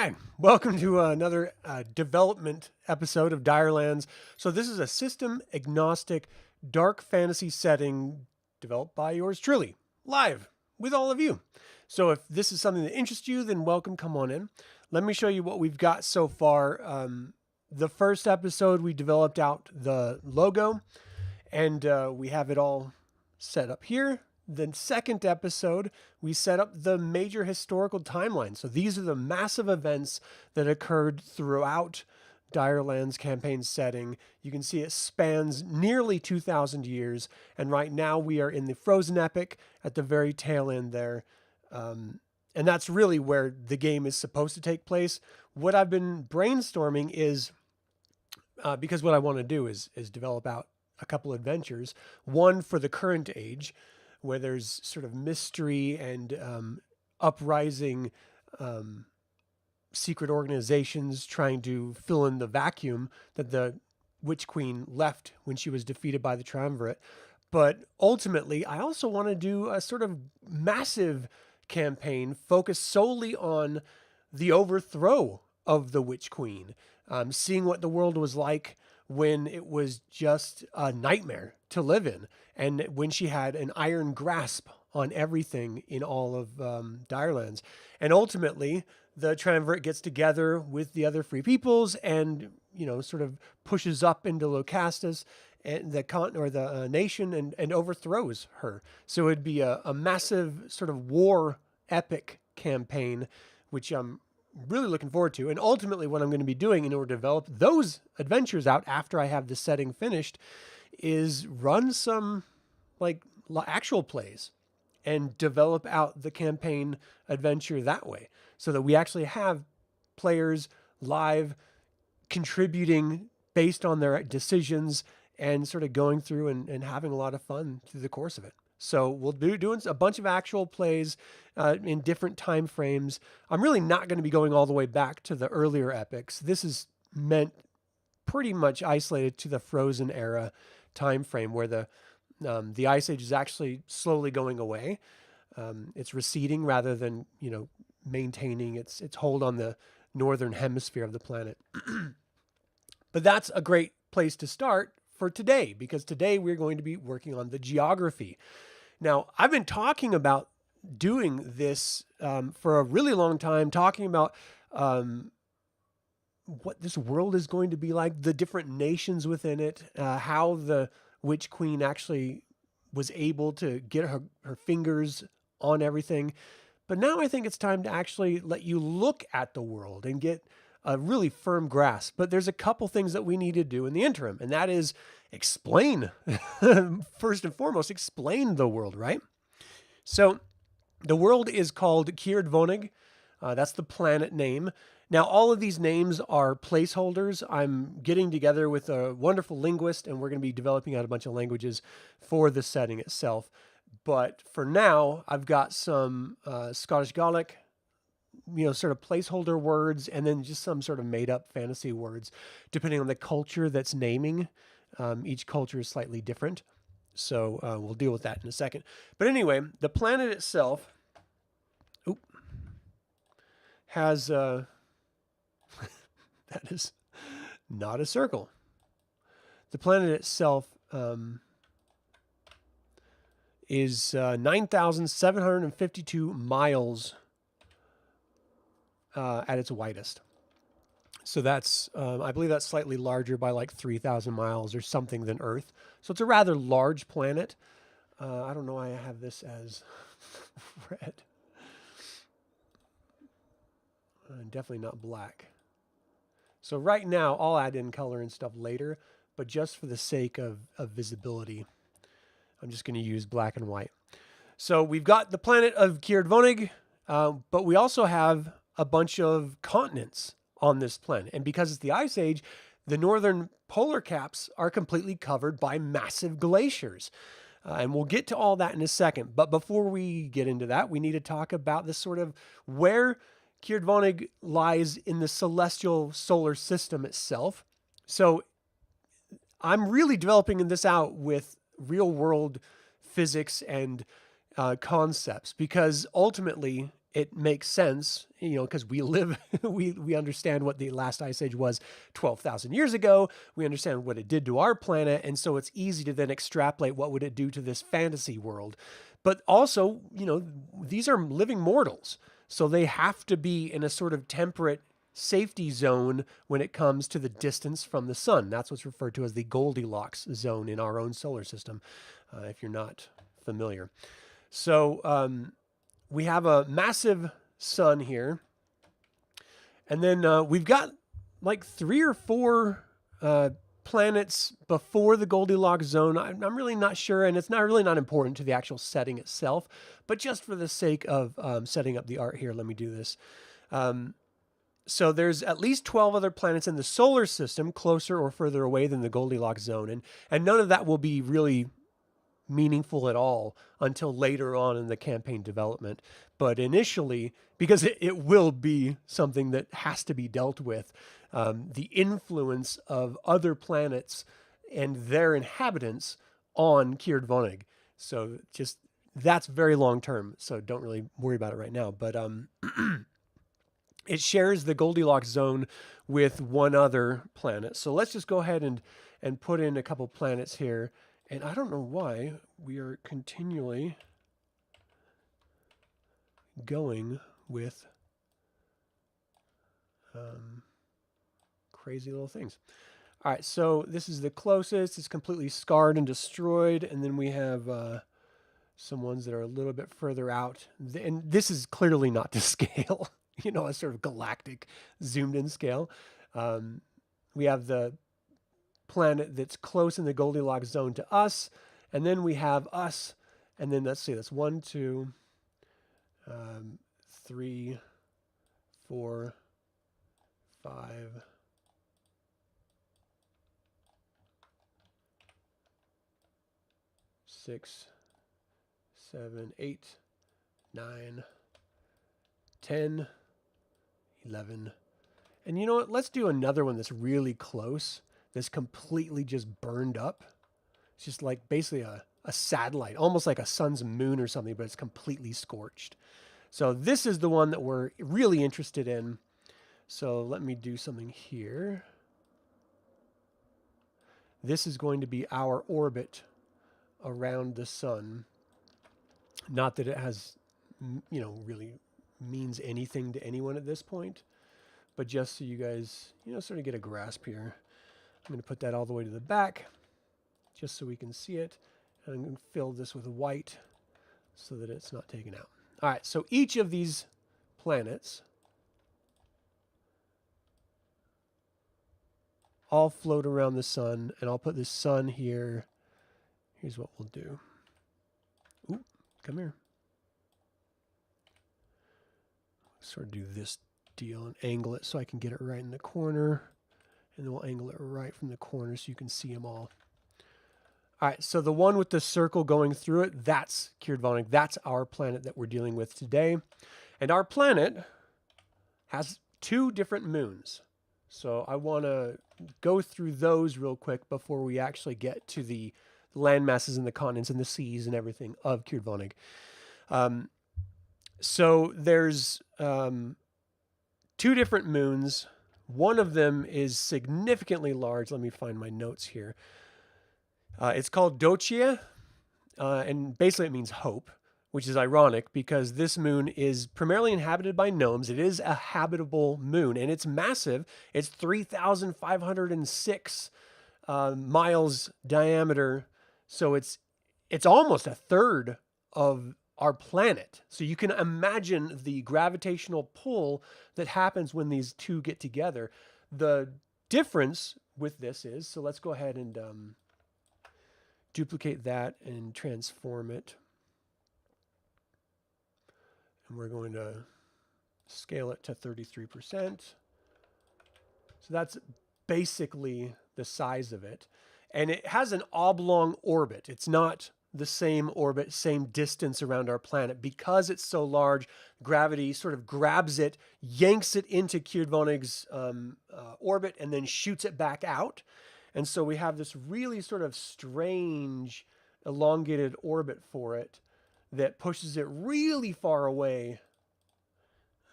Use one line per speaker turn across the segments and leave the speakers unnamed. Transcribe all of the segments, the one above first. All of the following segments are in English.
right, welcome to another development episode of DireLands. So this is a system agnostic dark fantasy setting developed by yours truly, live with all of you. So if this is something that interests you, then welcome, come on in. Let me show you what we've got so far. The first episode, we developed out the logo, and we have it all set up here. The second episode, we set up the major historical timeline. So these are the massive events that occurred throughout DireLands campaign setting. You can see it spans nearly 2,000 years. And right now we are in the Frozen Epic at the very tail end there. And that's really where the game is supposed to take place. What I've been brainstorming is, because what I want to do is develop out a couple adventures. One for the current age, where there's sort of mystery and uprising secret organizations trying to fill in the vacuum that the Witch Queen left when she was defeated by the Triumvirate. But ultimately, I also want to do a sort of massive campaign focused solely on the overthrow of the Witch Queen, seeing what the world was like when it was just a nightmare to live in, and when she had an iron grasp on everything in all of DireLands. And ultimately, the Triumvirate gets together with the other free peoples and, you know, sort of pushes up into Locastus and the continent or the nation and overthrows her. So it'd be a massive sort of war epic campaign, which I'm really looking forward to. And ultimately what I'm going to be doing in order to develop those adventures out after I have the setting finished is run some like actual plays and develop out the campaign adventure that way, so that we actually have players live contributing based on their decisions and sort of going through and having a lot of fun through the course of it. So we'll be doing a bunch of actual plays in different time frames. I'm really not going to be going all the way back to the earlier epics. This is meant pretty much isolated to the Frozen era time frame, where the Ice Age is actually slowly going away. It's receding rather than, you know, maintaining its hold on the northern hemisphere of the planet. But that's a great place to start for today, because today we're going to be working on the geography. Now, I've been talking about doing this for a really long time, talking about what this world is going to be like, the different nations within it, how the Witch Queen actually was able to get her fingers on everything. But now I think it's time to actually let you look at the world and get a really firm grasp. But there's a couple things that we need to do in the interim, and that is explain. First and foremost, explain the world, right? So the world is called Kierdvonig. That's the planet name. Now, all of these names are placeholders. I'm getting together with a wonderful linguist, and we're going to be developing out a bunch of languages for the setting itself. But for now, I've got some Scottish Gaelic, you know, sort of placeholder words, and then just some sort of made-up fantasy words, depending on the culture that's naming. Each culture is slightly different, so we'll deal with that in a second. But anyway, the planet itself has... that is not a circle. The planet itself is 9,752 miles at its widest. So that's, I believe that's slightly larger by like 3,000 miles or something than Earth. So it's a rather large planet. I don't know why I have this as red. Definitely not black. So right now, I'll add in color and stuff later, but just for the sake of visibility, I'm just going to use black and white. So we've got the planet of Kierdvonig, but we also have a bunch of continents on this planet. And because it's the Ice Age, the northern polar caps are completely covered by massive glaciers. And we'll get to all that in a second. But before we get into that, we need to talk about this sort of where Kierdvonig lies in the celestial solar system itself. So I'm really developing this out with real world physics and concepts, because ultimately it makes sense, because we live, we understand what the last ice age was 12,000 years ago. We understand what it did to our planet. And so it's easy to then extrapolate what would it do to this fantasy world. But also, these are living mortals. So they have to be in a sort of temperate safety zone when it comes to the distance from the sun. That's what's referred to as the Goldilocks zone in our own solar system, if you're not familiar. So, we have a massive sun here. And then we've got like 3 or 4 planets before the Goldilocks zone. I'm really not sure, and it's not important to the actual setting itself, but just for the sake of setting up the art here, let me do this. So there's at least 12 other planets in the solar system, closer or further away than the Goldilocks zone, and none of that will be really meaningful at all until later on in the campaign development. But initially, because it will be something that has to be dealt with, the influence of other planets and their inhabitants on Kierd Vonnig. So just that's very long term. So don't really worry about it right now. But it shares the Goldilocks zone with one other planet. So let's just go ahead and put in a couple planets here. And I don't know why we are continually going with crazy little things. All right, so this is the closest. It's completely scarred and destroyed. And then we have some ones that are a little bit further out. And this is clearly not to scale, a sort of galactic zoomed in scale. We have the planet that's close in the Goldilocks zone to us, and then we have us, and then let's see, that's 1, 2, 3, 4, 5, 6, 7, 8, 9, 10, 11, and you know what? Let's do another one that's really close. That's completely just burned up. It's just like basically a satellite, almost like a sun's moon or something, but it's completely scorched. So this is the one that we're really interested in. So let me do something here. This is going to be our orbit around the sun. Not that it has, really means anything to anyone at this point, but just so you guys, sort of get a grasp here. I'm going to put that all the way to the back just so we can see it. And I'm going to fill this with white so that it's not taken out. All right, so each of these planets all float around the sun, and I'll put the sun here. Here's what we'll do. Ooh, come here. Sort of do this deal and angle it so I can get it right in the corner. And then we'll angle it right from the corner so you can see them all. All right, so the one with the circle going through it, that's Kierd Vonnig. That's our planet that we're dealing with today. And our planet has 2 different moons. So I want to go through those real quick before we actually get to the land masses and the continents and the seas and everything of Kierd Vonnig. So there's 2 different moons. One of them is significantly large. Let me find my notes here. It's called Dochia, and basically it means hope, which is ironic because this moon is primarily inhabited by gnomes. It is a habitable moon, and it's massive. It's 3,506 miles diameter, so it's almost a third of our planet. So you can imagine the gravitational pull that happens when these 2 get together. The difference with this is, so let's go ahead and duplicate that and transform it. And we're going to scale it to 33%. So that's basically the size of it. And it has an oblong orbit. It's not the same orbit, same distance around our planet. Because it's so large, gravity sort of grabs it, yanks it into Kierd Vonnig's orbit, and then shoots it back out. And so we have this really sort of strange elongated orbit for it that pushes it really far away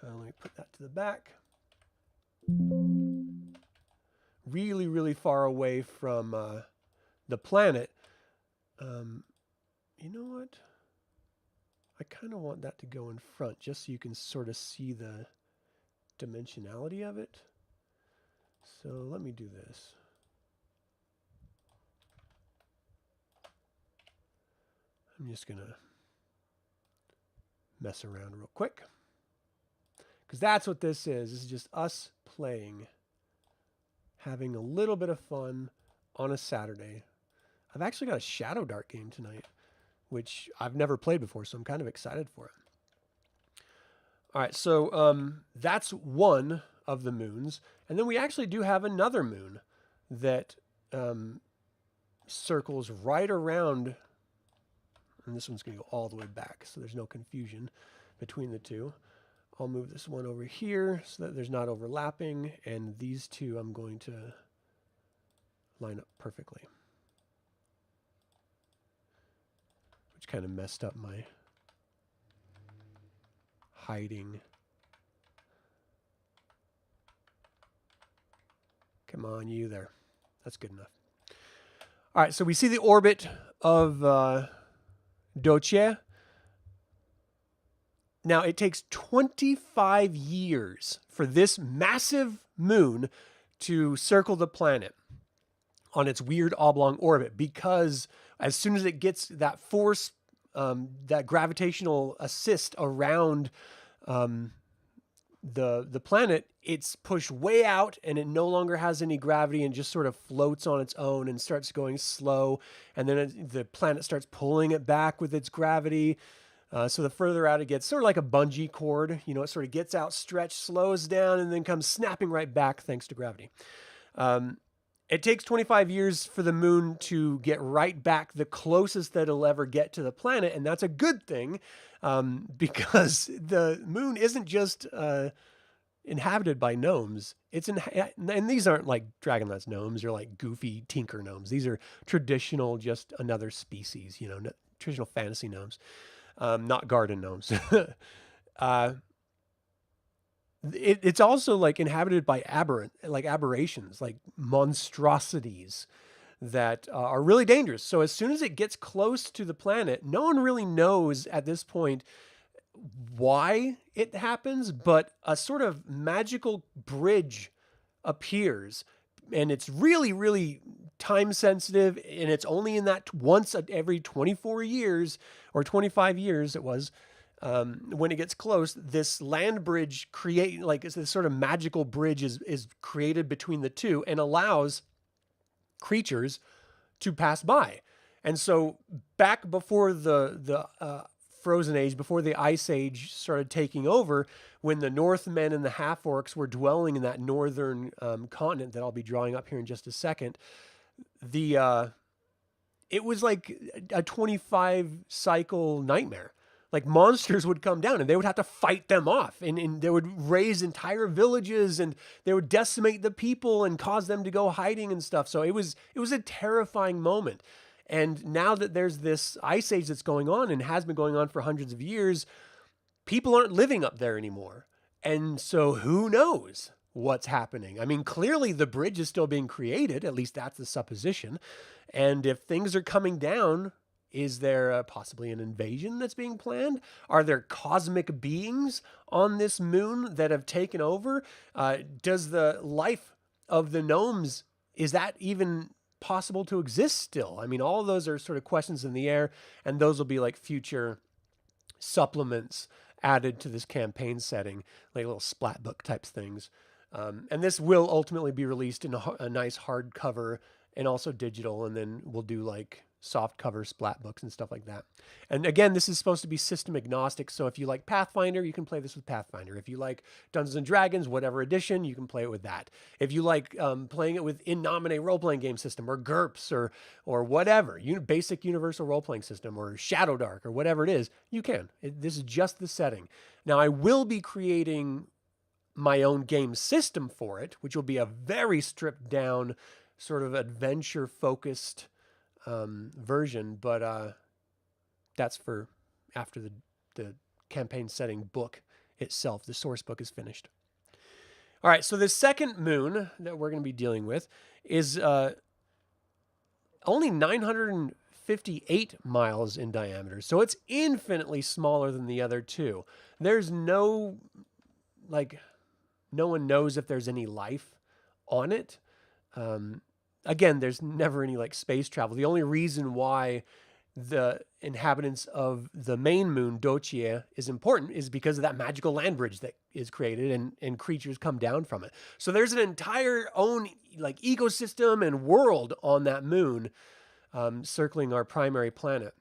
Let me put that to the back. Really, really far away from the planet. You know what? I kind of want that to go in front just so you can sort of see the dimensionality of it. So let me do this. I'm just going to mess around real quick. Because that's what this is. This is just us playing, having a little bit of fun on a Saturday. I've actually got a Shadow Dark game tonight, which I've never played before, so I'm kind of excited for it. All right, so that's one of the moons. And then we actually do have another moon that circles right around, and this one's going to go all the way back, so there's no confusion between the two. I'll move this one over here so that there's not overlapping, and these two I'm going to line up perfectly. Which kind of messed up my hiding. Come on, you there. That's good enough. All right, so we see the orbit of Doce. Now, it takes 25 years for this massive moon to circle the planet on its weird oblong orbit, because as soon as it gets that force, that gravitational assist around the planet, it's pushed way out and it no longer has any gravity and just sort of floats on its own and starts going slow. And then the planet starts pulling it back with its gravity. So the further out it gets, sort of like a bungee cord, you know, it sort of gets outstretched, slows down, and then comes snapping right back thanks to gravity. It takes 25 years for the moon to get right back the closest that it'll ever get to the planet, and that's a good thing, because the moon isn't just inhabited by gnomes. And these aren't like Dragonlance gnomes or like goofy tinker gnomes. These are traditional, just another species, you know, traditional fantasy gnomes. Not garden gnomes. It's also like inhabited by aberrations, like monstrosities that are really dangerous. So as soon as it gets close to the planet, no one really knows at this point why it happens, but a sort of magical bridge appears, and it's really, really time sensitive, and it's only in that once every 24 years or 25 years it was, when it gets close, this land bridge this sort of magical bridge is created between the two and allows creatures to pass by. And so back before the Frozen Age, before the Ice Age started taking over, when the Northmen and the half-orcs were dwelling in that northern continent that I'll be drawing up here in just a second, it was like a 25 cycle nightmare. Like monsters would come down and they would have to fight them off, and they would raise entire villages and they would decimate the people and cause them to go hiding and stuff. So it was a terrifying moment. And now that there's this ice age that's going on and has been going on for hundreds of years, people aren't living up there anymore. And so who knows what's happening? I mean, clearly the bridge is still being created. At least that's the supposition. And if things are coming down, is there possibly an invasion that's being planned? Are there cosmic beings on this moon that have taken over? Does the life of the gnomes, is that even possible to exist still? I mean, all of those are sort of questions in the air, and those will be like future supplements added to this campaign setting, like little splat book types things. And this will ultimately be released in a nice hardcover and also digital, and then we'll do like soft cover splat books and stuff like that. And again, this is supposed to be system agnostic. So if you like Pathfinder, you can play this with Pathfinder. If you like Dungeons and Dragons, whatever edition, you can play it with that. If you like playing it with in nomine role-playing game system or GURPS or whatever, basic universal role-playing system or Shadow Dark or whatever it is, you can. This is just the setting. Now, I will be creating my own game system for it, which will be a very stripped down sort of adventure focused version, but that's for after the campaign setting book itself. The source book is finished. All right, so the second moon that we're going to be dealing with is only 958 miles in diameter. So it's infinitely smaller than the other two. There's no one knows if there's any life on it. Again, there's never any space travel. The only reason why the inhabitants of the main moon, Dochie, is important is because of that magical land bridge that is created and creatures come down from it. So there's an entire own ecosystem and world on that moon circling our primary planet.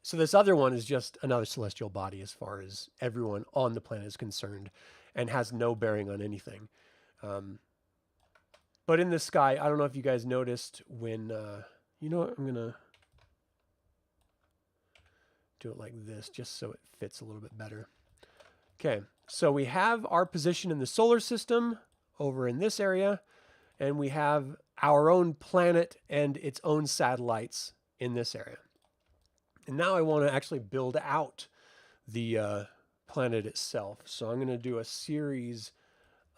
So this other one is just another celestial body as far as everyone on the planet is concerned and has no bearing on anything. But in the sky, I don't know if you guys noticed when, you know what, I'm going to do it like this just so it fits a little bit better. Okay, so we have our position in the solar system over in this area, and we have our own planet and its own satellites in this area. And now I want to actually build out the planet itself. So I'm going to do a series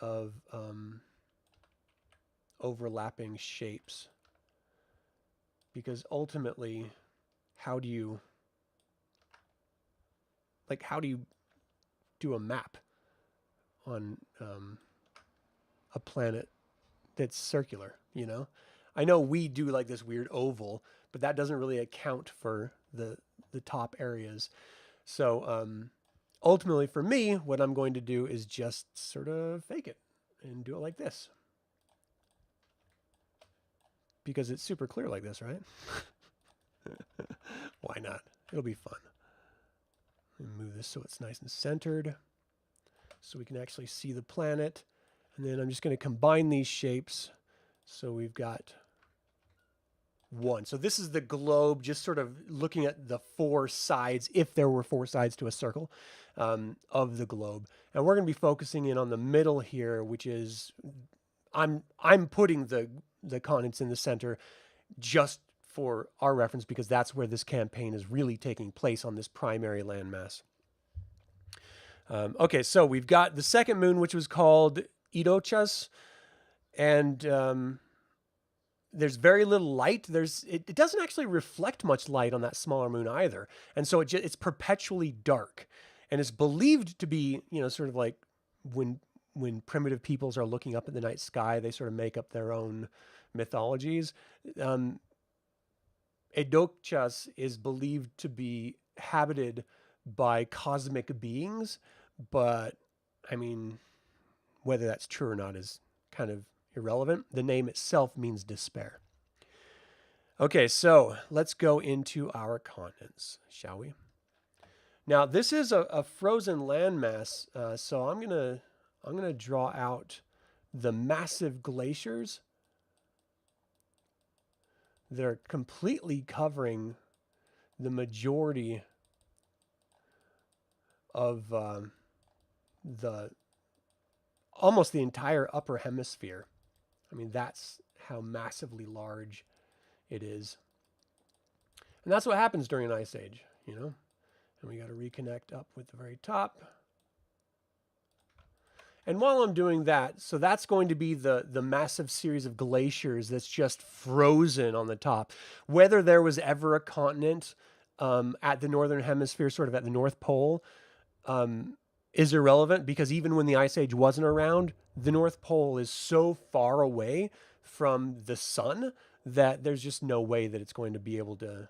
of overlapping shapes, because ultimately, how do you do a map on a planet that's circular, you know? I know we do this weird oval, but that doesn't really account for the top areas. So ultimately for me, what I'm going to do is just sort of fake it and do it like this. Because it's super clear like this, right? Why not? It'll be fun. Move this so it's nice and centered so we can actually see the planet. And then I'm just going to combine these shapes. So we've got one. So this is the globe, just sort of looking at the four sides, if there were four sides to a circle, of the globe. And we're going to be focusing in on the middle here, which is, I'm putting the continents in the center just for our reference, because that's where this campaign is really taking place, on this primary landmass. Okay, so we've got the second moon, which was called Idochas, and there's very little light. It doesn't actually reflect much light on that smaller moon either, and so it's perpetually dark, and it's believed to be, sort of like when primitive peoples are looking up at the night sky, they sort of make up their own mythologies. Edochas is believed to be habited by cosmic beings, but I mean, whether that's true or not is kind of irrelevant. The name itself means despair. Okay, so let's go into our continents, shall we? Now, this is a frozen landmass, so I'm gonna draw out the massive glaciers. They're completely covering the majority of almost the entire upper hemisphere. I mean, that's how massively large it is. And that's what happens during an ice age, And we got to reconnect up with the very top. And while I'm doing that, so that's going to be the massive series of glaciers that's just frozen on the top. Whether there was ever a continent at the northern hemisphere, sort of at the North Pole, is irrelevant, because even when the Ice Age wasn't around, the North Pole is so far away from the sun that there's just no way that it's going to be able to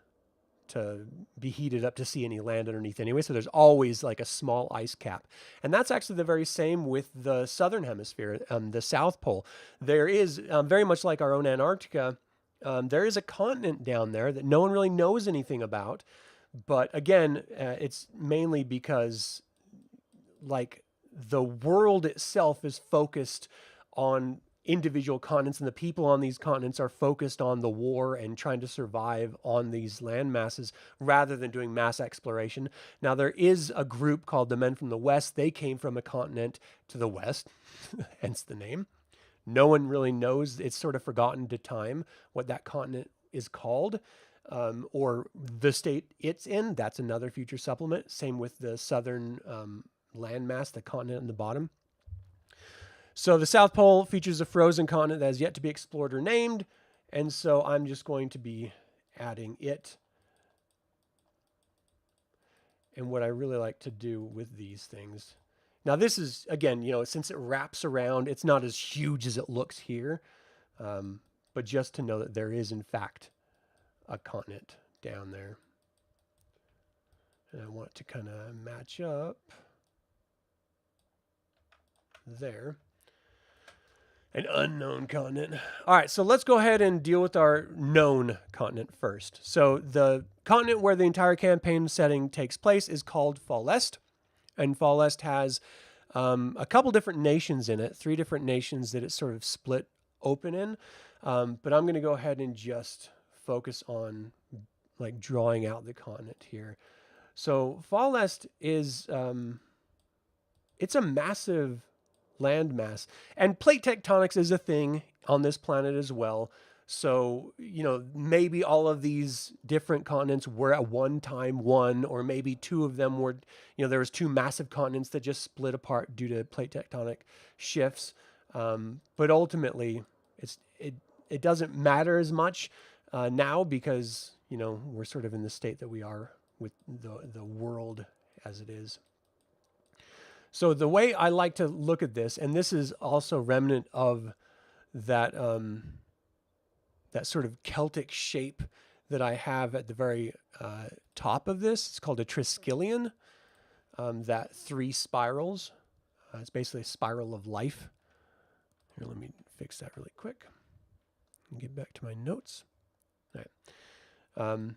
be heated up to see any land underneath anyway. So there's always a small ice cap. And that's actually the very same with the southern hemisphere, the South Pole. There is, very much like our own Antarctica, there is a continent down there that no one really knows anything about. But again, it's mainly because the world itself is focused on individual continents, and the people on these continents are focused on the war and trying to survive on these land masses rather than doing mass exploration. Now, there is a group called the Men from the West. They came from a continent to the west, hence the name. No one really knows. It's sort of forgotten to time what that continent is called, or the state it's in. That's another future supplement. Same with the southern landmass, the continent on the bottom. So the South Pole features a frozen continent that has yet to be explored or named, and so I'm just going to be adding it. And what I really like to do with these things. Now this is, again, since it wraps around, it's not as huge as it looks here, but just to know that there is, in fact, a continent down there. And I want it to kind of match up there. An unknown continent. All right, so let's go ahead and deal with our known continent first. So the continent where the entire campaign setting takes place is called Fall Est. And Fall Est has a couple different nations in it, 3 different nations that it's sort of split open in. But I'm going to go ahead and just focus on like drawing out the continent here. So Fall Est is, it's a massive landmass, and plate tectonics is a thing on this planet as well. So, maybe all of these different continents were at one time one, or maybe 2 of them were, there was 2 massive continents that just split apart due to plate tectonic shifts. But ultimately, it doesn't matter as much now because, we're sort of in the state that we are with the world as it is. So the way I like to look at this, and this is also remnant of that that sort of Celtic shape that I have at the very top of this. It's called a triskelion, that 3 spirals. It's basically a spiral of life. Here, let me fix that really quick and get back to my notes. All right.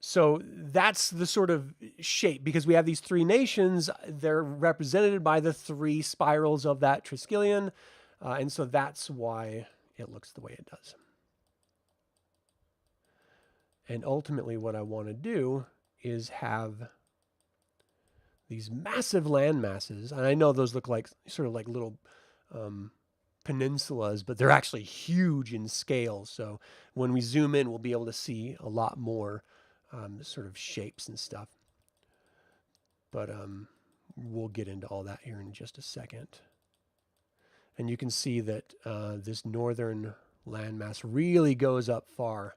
So that's the sort of shape, because we have these 3 nations. They're represented by the 3 spirals of that triskelion. And so that's why it looks the way it does. And ultimately what I want to do is have these massive land masses. And I know those look like sort of like little peninsulas, but they're actually huge in scale. So when we zoom in, we'll be able to see a lot more sort of shapes and stuff. But we'll get into all that here in just a second. And you can see that this northern landmass really goes up far.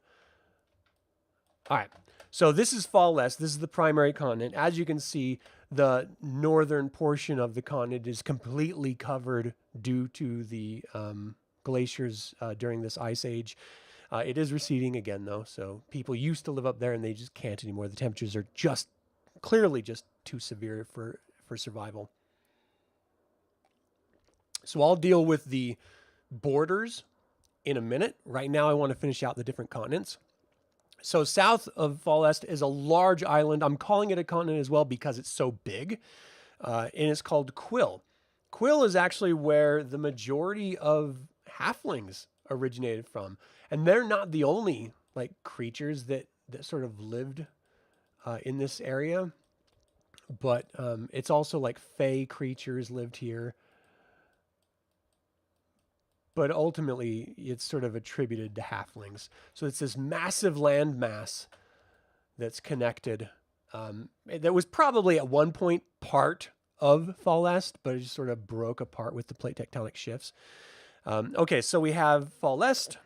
All right, so this is Fall Est. This is the primary continent. As you can see, the northern portion of the continent is completely covered due to the glaciers during this ice age. It is receding again, though, so people used to live up there and they just can't anymore. The temperatures are just clearly just too severe for survival. So I'll deal with the borders in a minute. Right now I want to finish out the different continents. So south of Fall Est is a large island. I'm calling it a continent as well because it's so big, and it's called Quill. Quill is actually where the majority of halflings originated from. And they're not the only like creatures that sort of lived in this area, but it's also like fey creatures lived here. But ultimately, it's sort of attributed to halflings. So it's this massive landmass that's connected. That was probably at one point part of Fall Est, but it just sort of broke apart with the plate tectonic shifts. Okay, so we have Fall Est.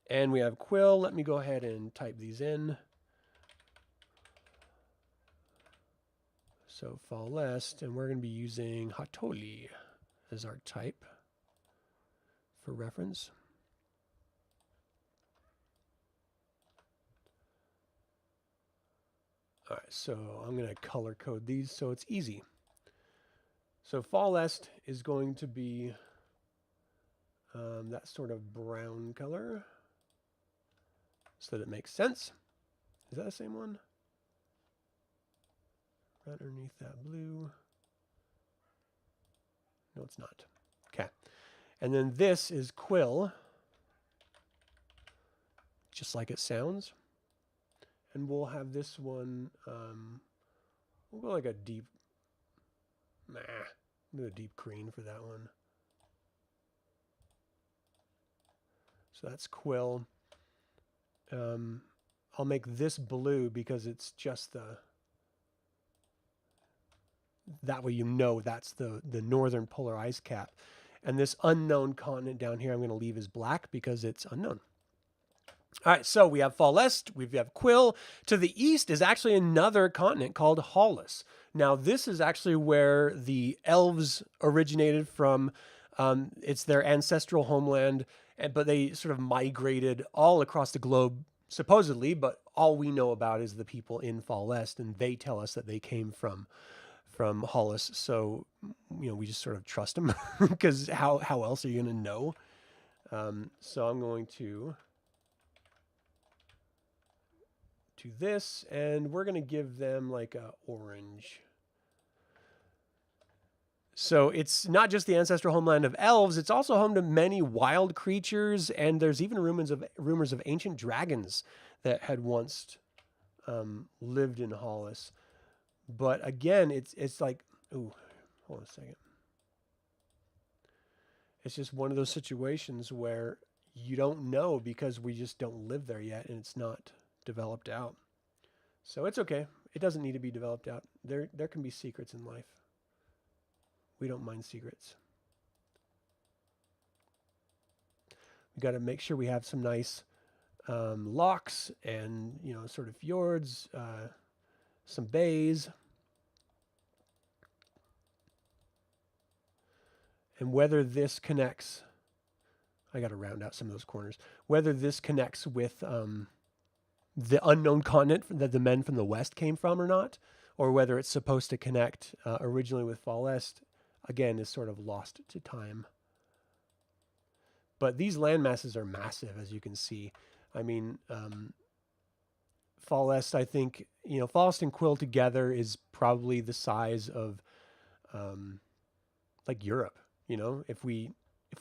And we have Quill. Let me go ahead and type these in. So Fall Est, and we're going to be using Hatoli as our type for reference. All right, so I'm going to color code these so it's easy. So Fall Est is going to be that sort of brown color, so that it makes sense. Is that the same one? Right underneath that blue. No, it's not. Okay. And then this is Quill, just like it sounds. And we'll have this one, we'll go like a deep, do a deep green for that one. So that's Quill. I'll make this blue because it's just that way you know that's the northern polar ice cap. And this unknown continent down here I'm going to leave as black because it's unknown. All right, so we have Fall Est, we have Quill. To the east is actually another continent called Hollis. Now, this is actually where the elves originated from. It's their ancestral homeland, but they sort of migrated all across the globe, supposedly, but all we know about is the people in Fall Est, and they tell us that they came from Hollis. So, we just sort of trust them because how else are you going to know? So I'm going to do this, and we're going to give them like a orange. So it's not just the ancestral homeland of elves, it's also home to many wild creatures, and there's even rumors of ancient dragons that had once lived in Hollis. But again, it's like, ooh, hold on a second. It's just one of those situations where you don't know because we just don't live there yet, and it's not developed out. So it's okay. It doesn't need to be developed out. There can be secrets in life. We don't mind secrets. We got to make sure we have some nice locks and, sort of fjords, some bays. And whether this connects, I got to round out some of those corners, whether this connects with the unknown continent that the men from the west came from or not, or whether it's supposed to connect originally with Fall Est, again, is sort of lost to time. But these land masses are massive, as you can see. I mean, Fall Est, I think, Fall Est and Quill together is probably the size of like Europe. If we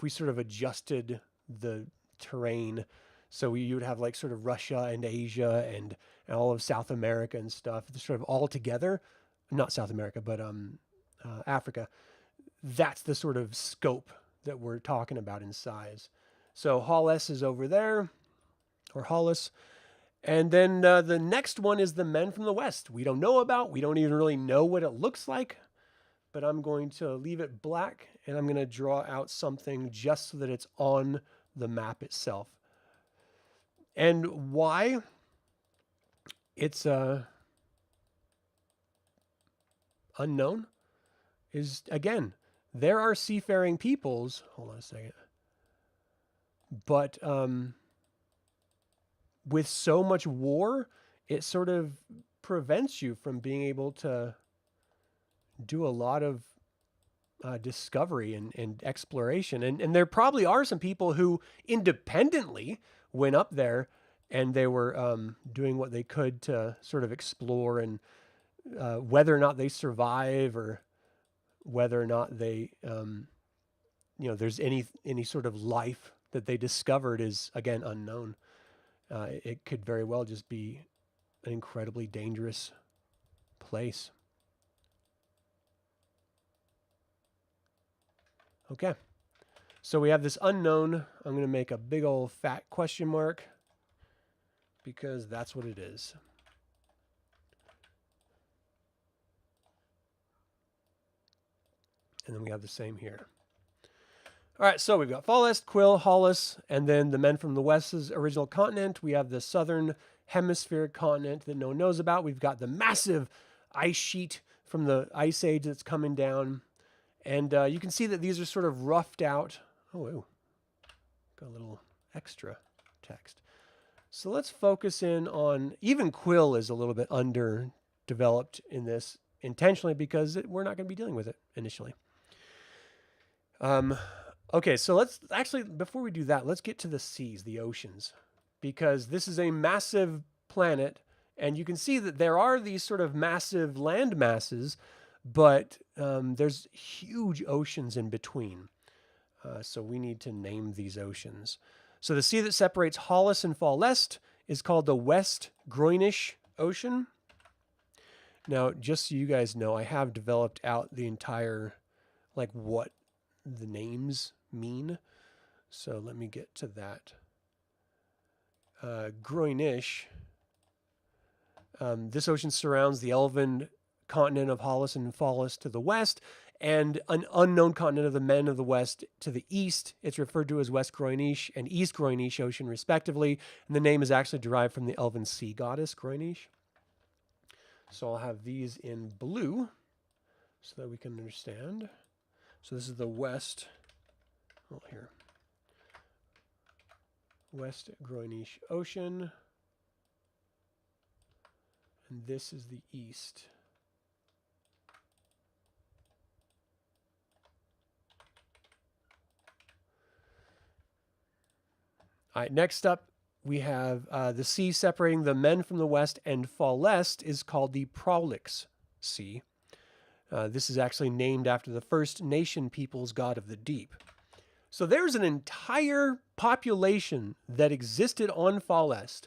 sort of adjusted the terrain, so you would have like sort of Russia and Asia and all of South America and stuff, sort of all together, not South America, but Africa. That's the sort of scope that we're talking about in size. So Hollis is over there, or Hollis. And then the next one is the men from the west. We don't know about, we don't even really know what it looks like, but I'm going to leave it black, and I'm going to draw out something just so that it's on the map itself. And why it's unknown is, again, there are seafaring peoples. Hold on a second. But with so much war, it sort of prevents you from being able to do a lot of discovery and exploration. And there probably are some people who independently went up there and they were doing what they could to sort of explore, and whether or not they survive or whether or not they, there's any sort of life that they discovered is, again, unknown. It could very well just be an incredibly dangerous place. Okay, so we have this unknown. I'm going to make a big old fat question mark because that's what it is. And then we have the same here. All right, so we've got Fall Est, Quill, Hollis, and then the men from the west's original continent. We have the southern hemisphere continent that no one knows about. We've got the massive ice sheet from the Ice Age that's coming down. And you can see that these are sort of roughed out. Oh, got a little extra text. So let's focus in on, even Quill is a little bit underdeveloped in this intentionally because we're not going to be dealing with it initially. Okay, so let's actually, before we do that, let's get to the seas, the oceans, because this is a massive planet, and you can see that there are these sort of massive land masses, but there's huge oceans in between. So we need to name these oceans. So the sea that separates Hollis and Fall Est is called the West Groinish Ocean. Now, just so you guys know, I have developed out the entire, like, what the names mean. So let me get to that. Groinish. This ocean surrounds the Elven continent of Hollis and Follis to the west, and an unknown continent of the Men of the West to the east. It's referred to as West Groinish and East Groinish Ocean, respectively, and the name is actually derived from the elven sea goddess Groinish. So I'll have these in blue so that we can understand. So this is the west, well, here, West Groinish Ocean, and this is the east. All right, next up, we have the sea separating the Men from the west and Fallest is called the Prolix Sea. This is actually named after the First Nation people's god of the deep. So there's an entire population that existed on Fallest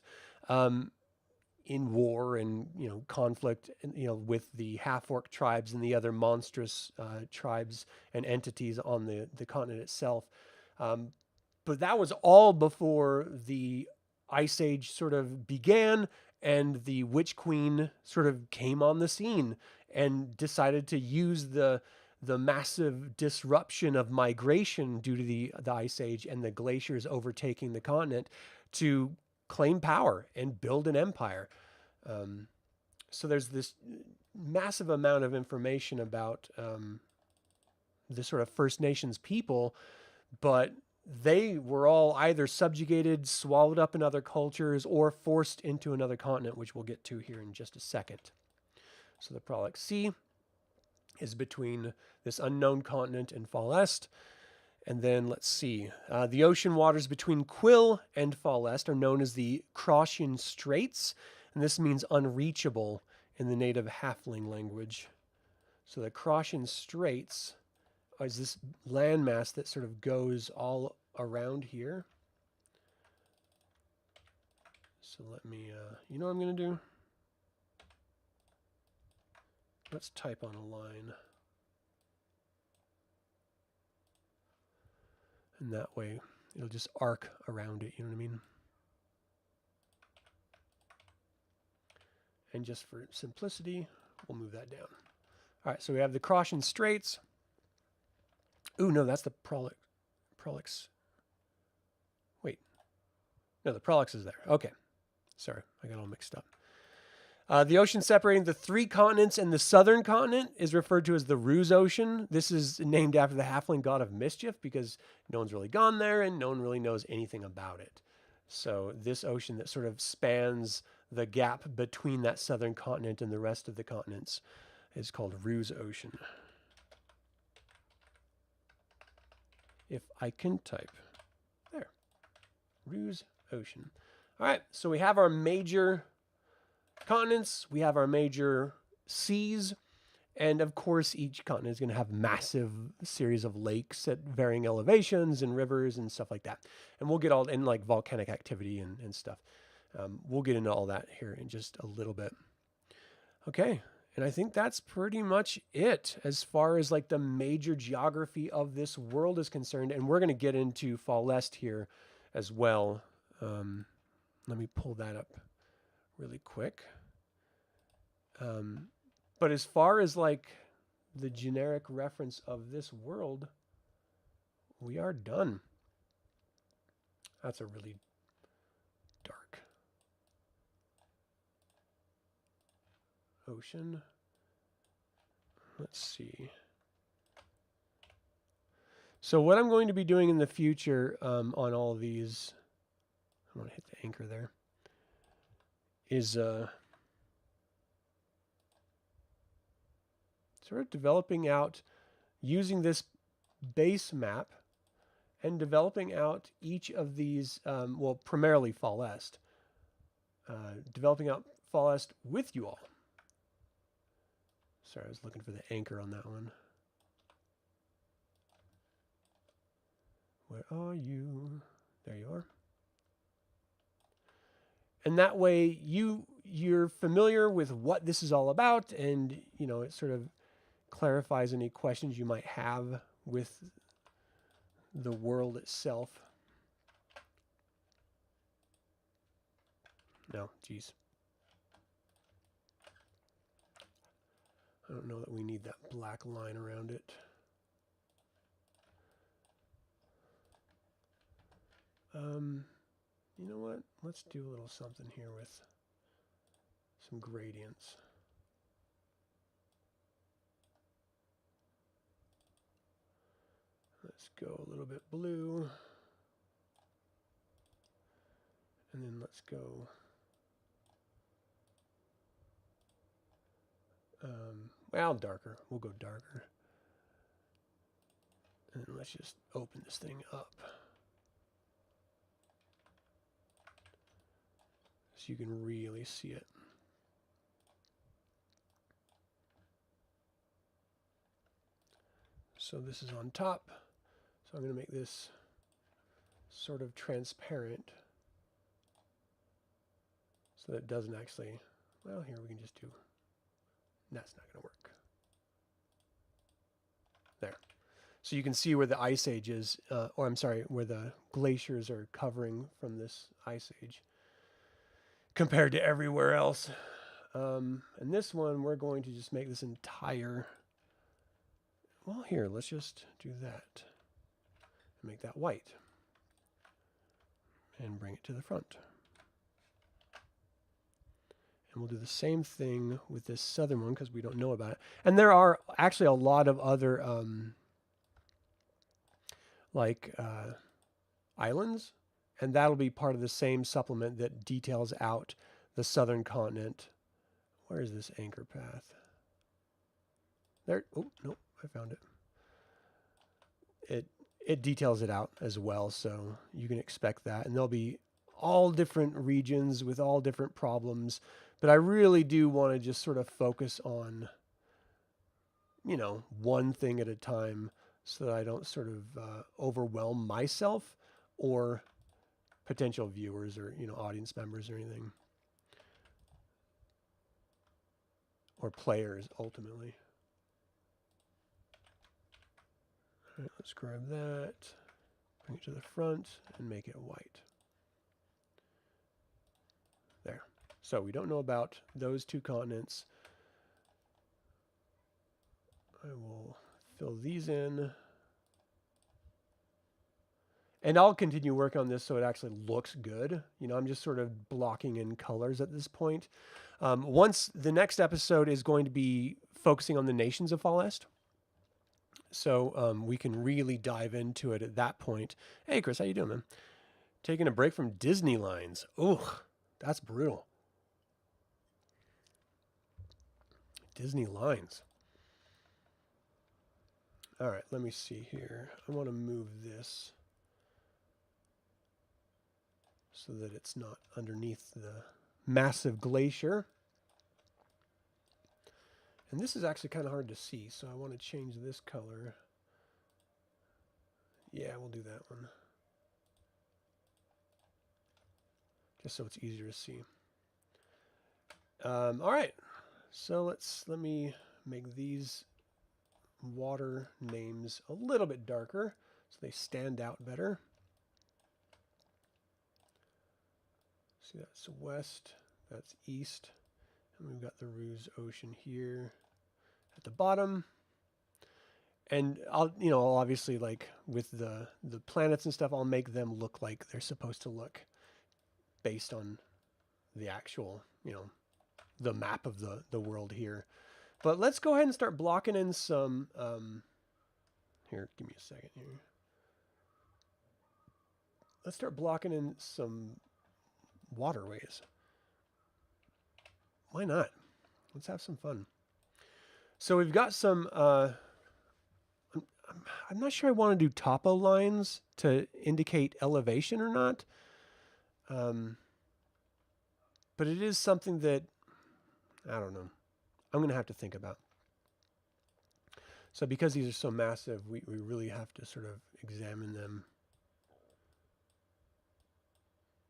in war and conflict with the half-orc tribes and the other monstrous tribes and entities on the continent itself. But that was all before the Ice Age sort of began and the Witch Queen sort of came on the scene and decided to use the massive disruption of migration due to the Ice Age and the glaciers overtaking the continent to claim power and build an empire. So there's this massive amount of information about the sort of First Nations people, but they were all either subjugated, swallowed up in other cultures, or forced into another continent, which we'll get to here in just a second. So the Prolix Sea is between this unknown continent and Fallest. And then let's see, the ocean waters between Quill and Fallest are known as the Crauchian Straits, and this means unreachable in the native halfling language. So the Crauchian Straits is this landmass that sort of goes all around here. So let me, you know what I'm going to do? Let's type on a line. And that way it'll just arc around it, you know what I mean? And just for simplicity, we'll move that down. All right, so we have the Crauchian Straits. Ooh, no, that's the Prolix. Wait. No, the Prolix is there. Okay. Sorry, I got all mixed up. The ocean separating the three continents and the southern continent is referred to as the Ruse Ocean. This is named after the halfling god of mischief because no one's really gone there and no one really knows anything about it. So this ocean that sort of spans the gap between that southern continent and the rest of the continents is called Ruse Ocean. If I can type. There. Ruse Ocean. All right, so we have our major continents, we have our major seas, and of course each continent is going to have massive series of lakes at varying elevations and rivers and stuff like that. And we'll get all in like volcanic activity and stuff. We'll get into all that here in just a little bit. Okay, and I think that's pretty much it as far as like the major geography of this world is concerned. And we're going to get into Fallest here as well. Let me pull that up really quick. But as far as like the generic reference of this world, we are done. That's a really dark ocean. Let's see. So what I'm going to be doing in the future on all of these, I want to hit the anchor there, is sort of developing out, using this base map and developing out each of these, well, primarily Fallest, developing out Fallest with you all. Sorry, I was looking for the anchor on that one. Where are you? There you are. And that way you're familiar with what this is all about, and it sort of clarifies any questions you might have with the world itself. No, geez. I don't know that we need that black line around it. You know what? Let's do a little something here with some gradients. Let's go a little bit blue. And then let's go well, darker. We'll go darker. And then let's just open this thing up so you can really see it. So this is on top. So I'm going to make this sort of transparent so that it doesn't actually, well, here we can just do, that's not going to work. There. So you can see where the ice age is, or I'm sorry, where the glaciers are covering from this ice age compared to everywhere else. And this one, we're going to just make this entire, well, here, let's just do that. Make that white. And bring it to the front. And we'll do the same thing with this southern one because we don't know about it. And there are actually a lot of other islands, and that'll be part of the same supplement that details out the southern continent. Where is this anchor path? There. Oh, no, I found it. It details it out as well, so you can expect that. And there'll be all different regions with all different problems. But I really do want to just sort of focus on, you know, one thing at a time so that I don't sort of overwhelm myself or potential viewers or, you know, audience members or anything. Or players, ultimately. All right, let's grab that, bring it to the front, and make it white. There. So we don't know about those two continents. I will fill these in. And I'll continue working on this so it actually looks good. You know, I'm just sort of blocking in colors at this point. Once the next episode is going to be focusing on the nations of Fall Est. So we can really dive into it at that point. Hey, Chris, how you doing, man? Taking a break from Disney lines. Ugh, that's brutal. Disney lines. All right, let me see here. I want to move this so that it's not underneath the massive glacier. And this is actually kind of hard to see, so I want to change this color. Yeah, we'll do that one. Just so it's easier to see. All right, so let me make these water names a little bit darker so they stand out better. See, that's west, that's east, and we've got the Ruse Ocean here at the bottom. And I'll, you know, obviously, like with the planets and stuff, I'll make them look like they're supposed to look based on the actual, you know, the map of the world here. But let's go ahead and start blocking in some, here, give me a second here. Let's start blocking in some waterways. Why not? Let's have some fun. So we've got some, I'm not sure I want to do topo lines to indicate elevation or not. But it is something that, I don't know, I'm going to have to think about. So because these are so massive, we really have to sort of examine them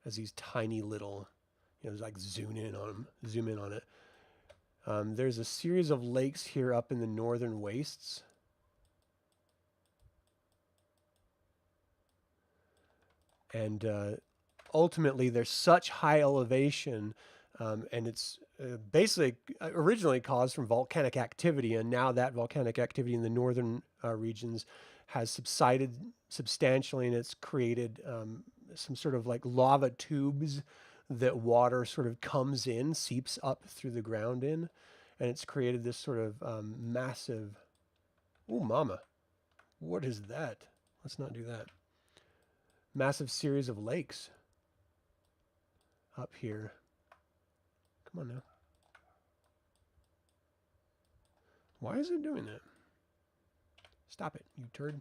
as these tiny little, you know, like zoom in on it. There's a series of lakes here up in the northern wastes. And ultimately, there's such high elevation And it's basically originally caused from volcanic activity, and now that volcanic activity in the northern regions has subsided substantially, and it's created some sort of like lava tubes that water sort of comes in, seeps up through the ground in, and it's created this sort of massive, oh mama, what is that? Let's not do that. Massive series of lakes up here. Come on now. Why is it doing that? Stop it, you turd.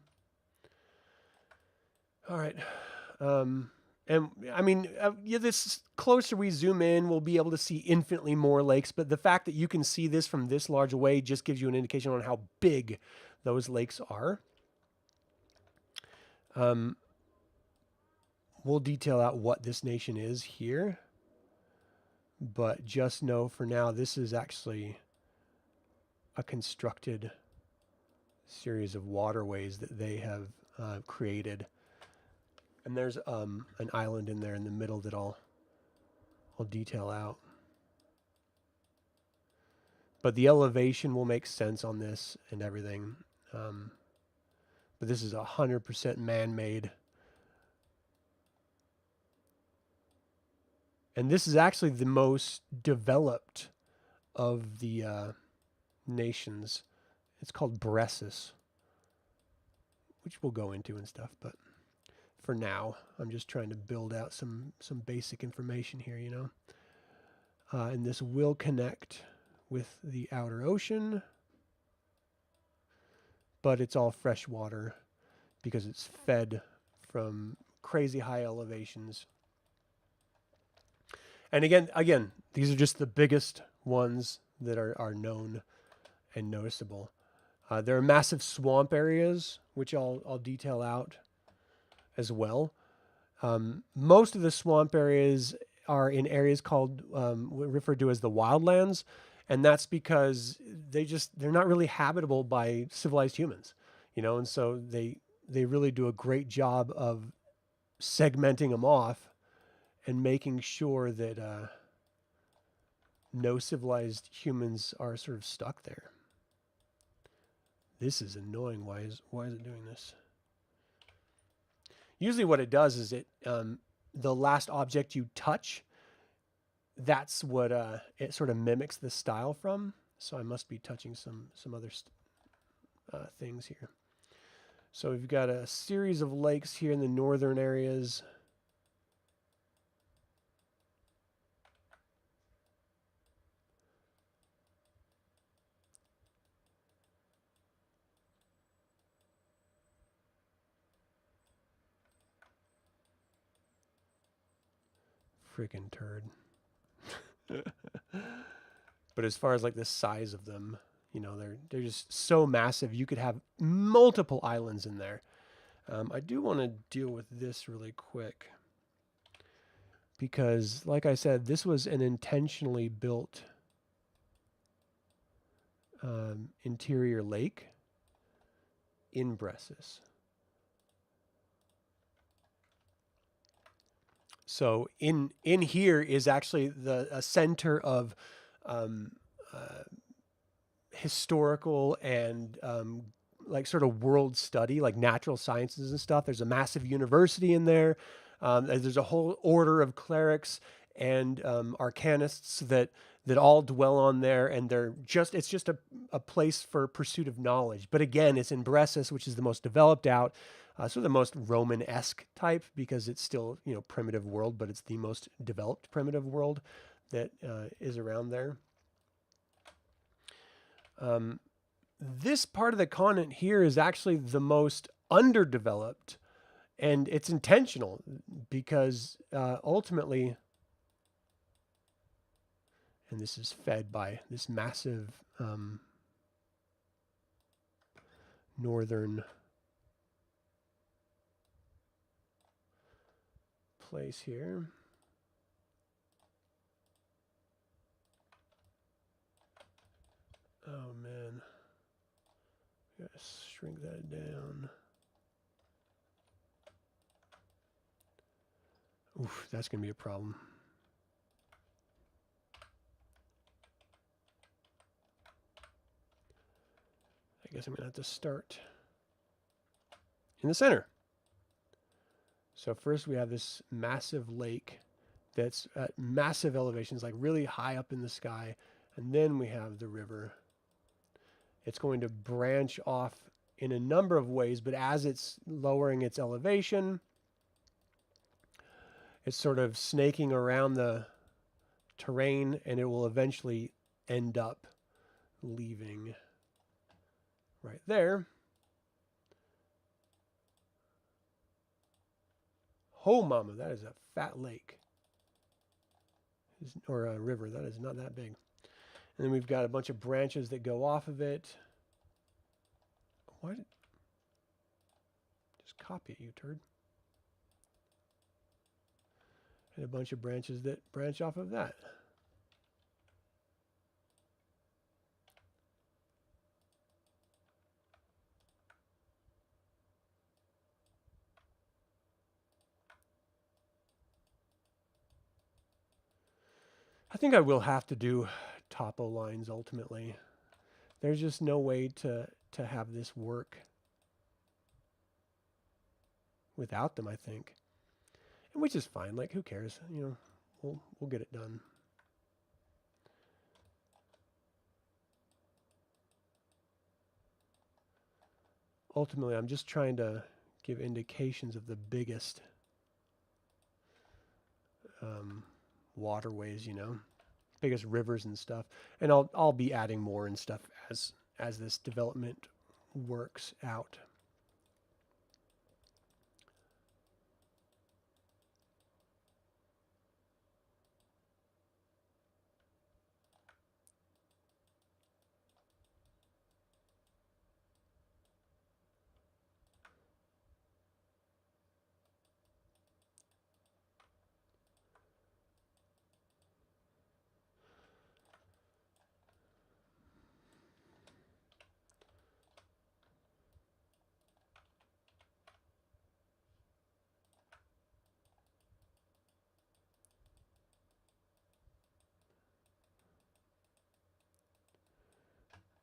All right. And I mean, yeah, this closer we zoom in, we'll be able to see infinitely more lakes. But the fact that you can see this from this large away just gives you an indication on how big those lakes are. We'll detail out what this nation is here. But just know for now, this is actually a constructed series of waterways that they have created. And there's an island in there in the middle that I'll detail out. But the elevation will make sense on this and everything. But this is 100% man-made. And this is actually the most developed of the nations. It's called Bressus, which we'll go into and stuff, but for now, I'm just trying to build out some basic information here, you know. And this will connect with the outer ocean, but it's all fresh water because it's fed from crazy high elevations. And again, these are just the biggest ones that are known and noticeable. There are massive swamp areas, which I'll detail out as well. Most of the swamp areas are in areas called referred to as the wildlands, and that's because they're not really habitable by civilized humans, you know, and so they really do a great job of segmenting them off and making sure that no civilized humans are sort of stuck there. This is annoying. Why is it doing this? Usually what it does is the last object you touch, that's what it sort of mimics the style from. So I must be touching some other things here. So we've got a series of lakes here in the northern areas. Freaking turd. But as far as like the size of them, you know, they're just so massive. You could have multiple islands in there. I do want to deal with this really quick because, like I said, this was an intentionally built interior lake in Bressus. So in here is actually a center of historical and like sort of world study, like natural sciences and stuff. There's a massive university in there. There's a whole order of clerics and arcanists that all dwell on there, and it's just a place for pursuit of knowledge. But again, it's in Bressus, which is the most developed out. Sort of the most Roman-esque type because it's still, you know, primitive world, but it's the most developed primitive world that is around there. This part of the continent here is actually the most underdeveloped, and it's intentional because ultimately, and this is fed by this massive northern place here. Oh man, gotta shrink that down. Oof, that's gonna be a problem. I guess I'm going to have to start in the center. So first we have this massive lake that's at massive elevations, like really high up in the sky. And then we have the river. It's going to branch off in a number of ways, but as it's lowering its elevation, it's sort of snaking around the terrain, and it will eventually end up leaving right there. Oh, mama, that is a fat lake. Or a river. That is not that big. And then we've got a bunch of branches that go off of it. What? Just copy it, you turd. And a bunch of branches that branch off of that. I think I will have to do topo lines ultimately. There's just no way to have this work without them, I think. And which is fine. Like, who cares? You know, we'll get it done. Ultimately, I'm just trying to give indications of the biggest waterways, you know, biggest rivers and stuff. And I'll be adding more and stuff as this development works out.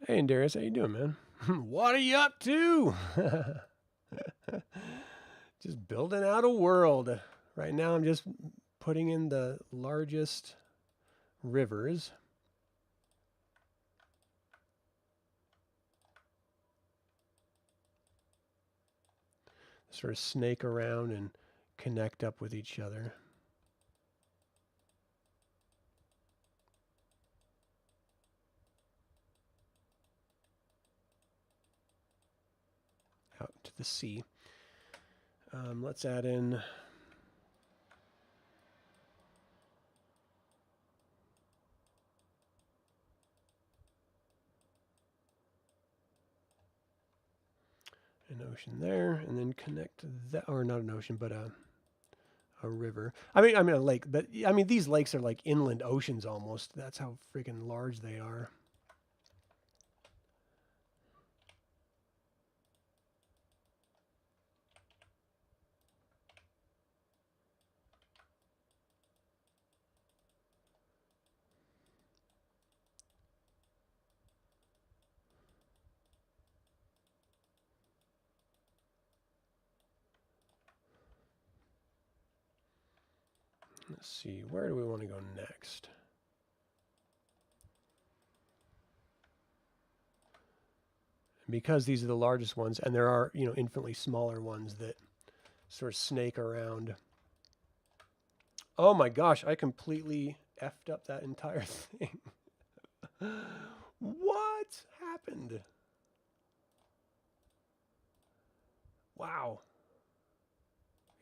Hey, Darius, how you doing, man? What are you up to? Just building out a world. Right now, I'm just putting in the largest rivers. Sort of snake around and connect up with each other. Out to the sea. Let's add in an ocean there, and then connect that, or not an ocean, but a river. I mean a lake, but I mean these lakes are like inland oceans almost. That's how freaking large they are. Let's see, where do we want to go next? Because these are the largest ones, and there are, you know, infinitely smaller ones that sort of snake around. Oh my gosh, I completely effed up that entire thing. What happened? Wow.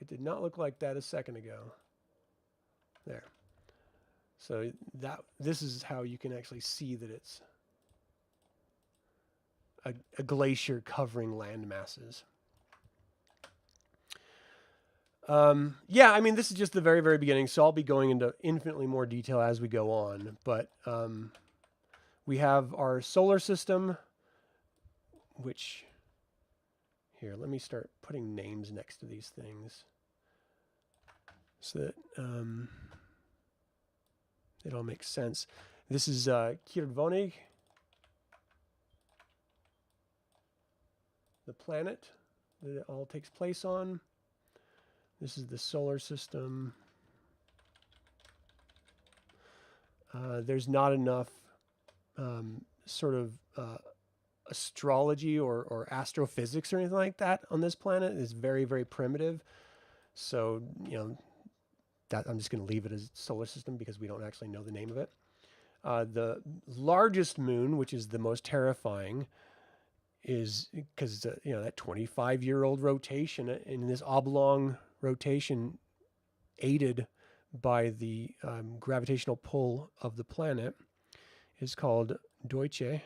It did not look like that a second ago. There. So this is how you can actually see that it's a glacier covering land masses. Yeah, I mean, this is just the very, very beginning, so I'll be going into infinitely more detail as we go on. But we have our solar system, which... Here, let me start putting names next to these things so that it all makes sense. This is Kirvonig. the planet that it all takes place on. This is the solar system. There's not enough sort of astrology or astrophysics or anything like that on this planet. It's very, very primitive. So, you know, that I'm just going to leave it as solar system because we don't actually know the name of it. The largest moon, which is the most terrifying, is because, you know, that 25-year-old rotation in this oblong rotation aided by the gravitational pull of the planet is called Deutsche.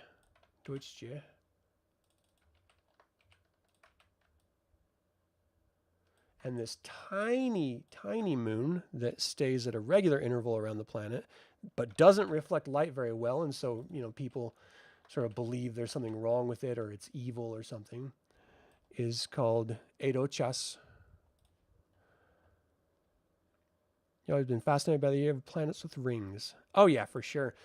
And this tiny, tiny moon that stays at a regular interval around the planet, but doesn't reflect light very well. And so, you know, people sort of believe there's something wrong with it or it's evil or something, is called Edochas. You know, I've been fascinated by the idea of planets with rings. Oh, yeah, for sure.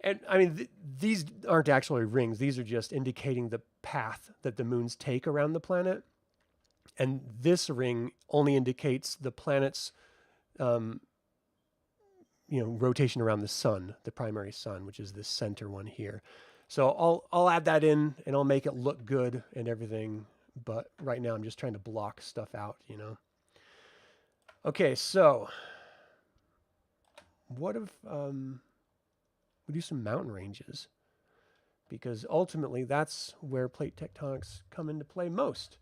And I mean, these aren't actually rings. These are just indicating the path that the moons take around the planet. And this ring only indicates the planet's, you know, rotation around the sun, the primary sun, which is this center one here. So I'll add that in and I'll make it look good and everything. But right now I'm just trying to block stuff out, you know. Okay, so what if we do some mountain ranges? Because ultimately that's where plate tectonics come into play most.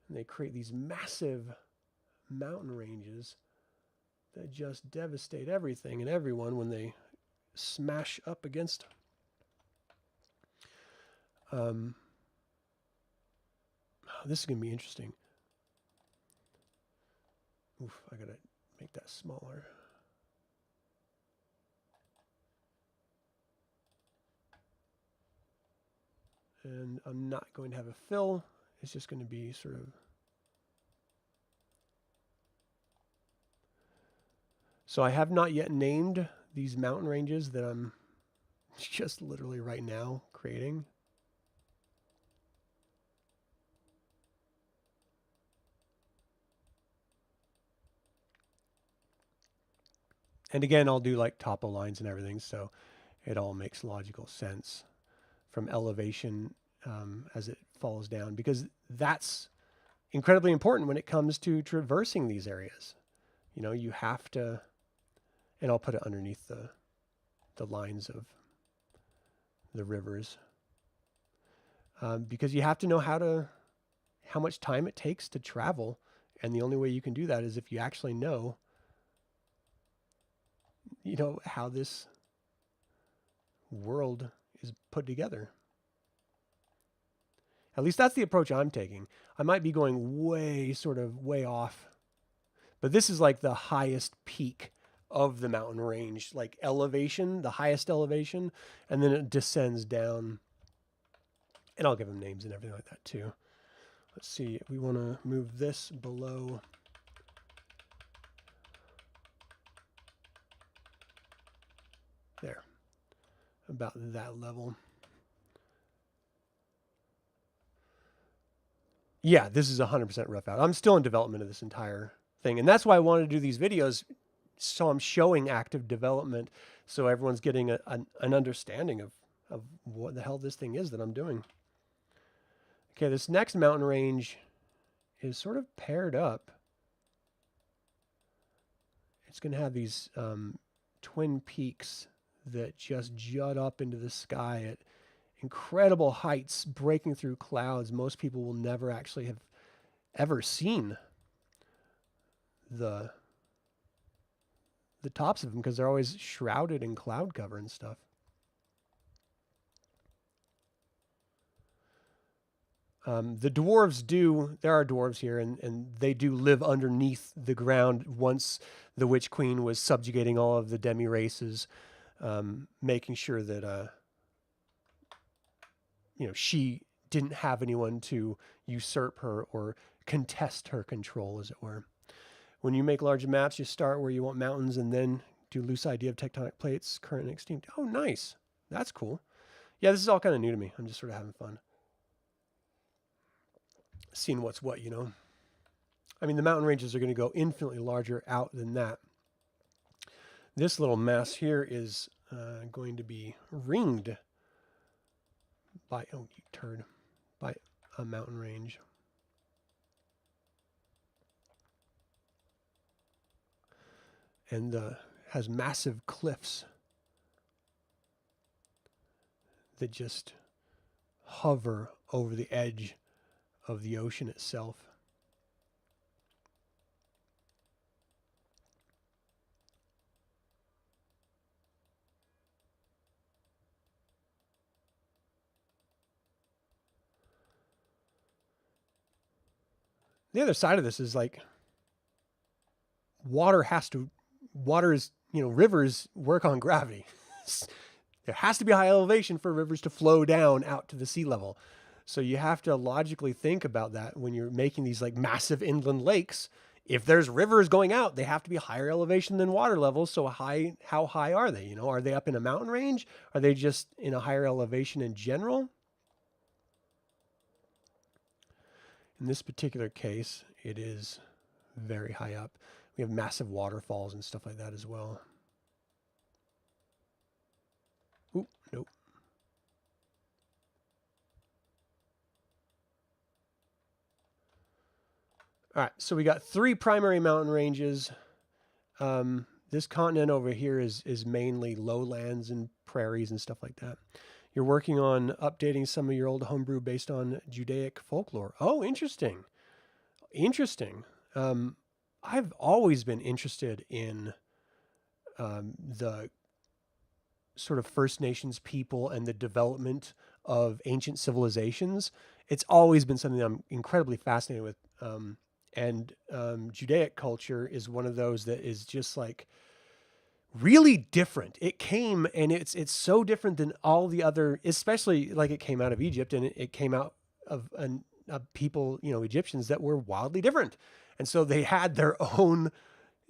And they create these massive mountain ranges that just devastate everything and everyone when they smash up against. This is going to be interesting. Oof, I got to make that smaller. And I'm not going to have a fill. It's just going to be sort of. So I have not yet named these mountain ranges that I'm just literally right now creating. And again, I'll do like topo lines and everything, so it all makes logical sense from elevation as it falls down, because that's incredibly important when it comes to traversing these areas. You know, you have to, and I'll put it underneath the lines of the rivers, because you have to know how much time it takes to travel, and the only way you can do that is if you actually know, you know, how this world is put together. At least that's the approach I'm taking. I might be going way off, but this is like the highest peak of the mountain range, like elevation, the highest elevation, and then it descends down. And I'll give them names and everything like that too. Let's see, we want to move this below. There, about that level. Yeah, this is 100% rough out. I'm still in development of this entire thing. And that's why I wanted to do these videos, so I'm showing active development, so everyone's getting an understanding of what the hell this thing is that I'm doing. Okay, this next mountain range is sort of paired up. It's going to have these twin peaks that just jut up into the sky at incredible heights, breaking through clouds. Most people will never actually have ever seen the tops of them because they're always shrouded in cloud cover and stuff. The dwarves there are dwarves here, and they do live underneath the ground once the Witch Queen was subjugating all of the demi-races, making sure that you know, she didn't have anyone to usurp her or contest her control, as it were. When you make large maps, you start where you want mountains and then do loose idea of tectonic plates, current and extinct. Oh, nice. That's cool. Yeah, this is all kind of new to me. I'm just sort of having fun. seeing what's what, you know. I mean, the mountain ranges are going to go infinitely larger out than that. This little mass here is going to be ringed by, oh, you turd, by a mountain range. And has massive cliffs that just hover over the edge of the ocean itself. The other side of this is like waters, you know, rivers work on gravity. There has to be a high elevation for rivers to flow down out to the sea level. So you have to logically think about that when you're making these like massive inland lakes. If there's rivers going out, they have to be higher elevation than water levels. So how high are they? You know, are they up in a mountain range? Are they just in a higher elevation in general? In this particular case, it is very high up. We have massive waterfalls and stuff like that as well. Oop, nope. All right, so we got 3 primary mountain ranges. This continent over here is mainly lowlands and prairies and stuff like that. You're working on updating some of your old homebrew based on Judaic folklore. Oh, interesting. Interesting. I've always been interested in the sort of First Nations people and the development of ancient civilizations. It's always been something that I'm incredibly fascinated with. And Judaic culture is one of those that is just like really different. It came and it's so different than all the other, especially like it came out of Egypt and it came out of people, you know, Egyptians that were wildly different. And so they had their own,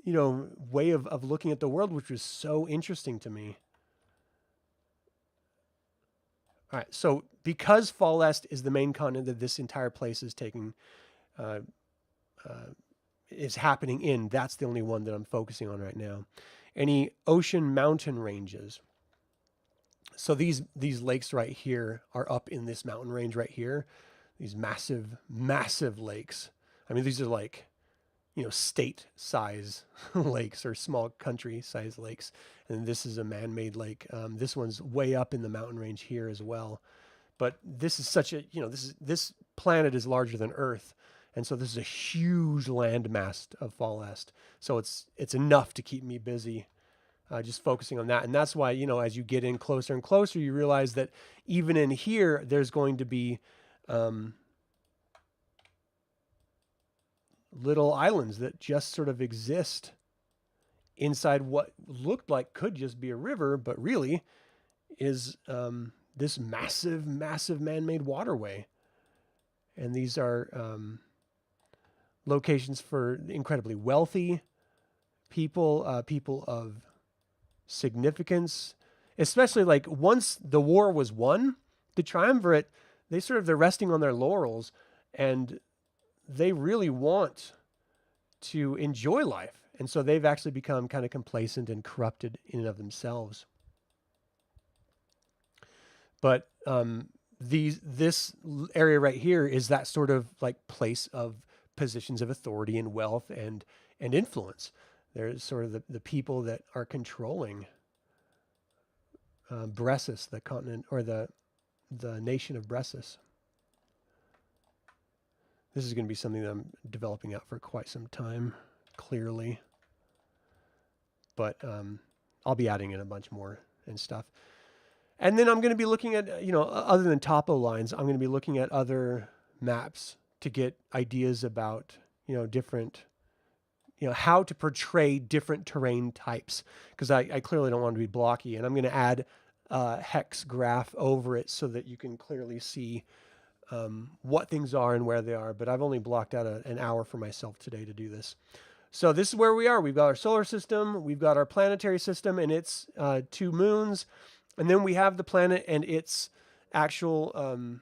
you know, way of looking at the world, which was so interesting to me. All right. So because Fall Est is the main continent that this entire place is taking, is happening in, that's the only one that I'm focusing on right now. Any ocean mountain ranges. So these lakes right here are up in this mountain range right here. These massive, massive lakes. I mean, these are like, you know, state size lakes or small country size lakes. And this is a man-made lake. This one's way up in the mountain range here as well. But this is such a, you know, this planet is larger than Earth. And so this is a huge landmass of Fall Est. So it's enough to keep me busy just focusing on that. And that's why, you know, as you get in closer and closer, you realize that even in here, there's going to be little islands that just sort of exist inside what looked like could just be a river, but really is this massive, massive man-made waterway. And these are locations for incredibly wealthy people, people of significance, especially like once the war was won, the Triumvirate, they're resting on their laurels and they really want to enjoy life. And so they've actually become kind of complacent and corrupted in and of themselves. But this area right here is that sort of like place of positions of authority and wealth and influence. There's sort of the people that are controlling Bressus, the continent, or the nation of Bressus. This is going to be something that I'm developing out for quite some time, clearly. But I'll be adding in a bunch more and stuff. And then I'm going to be looking at, you know, other than topo lines, I'm going to be looking at other maps to get ideas about, you know, different, you know, how to portray different terrain types. Because I clearly don't want to be blocky. And I'm going to add a hex graph over it so that you can clearly see what things are and where they are. But I've only blocked out an hour for myself today to do this. So this is where we are. We've got our solar system. We've got our planetary system and its 2 moons. And then we have the planet and its actual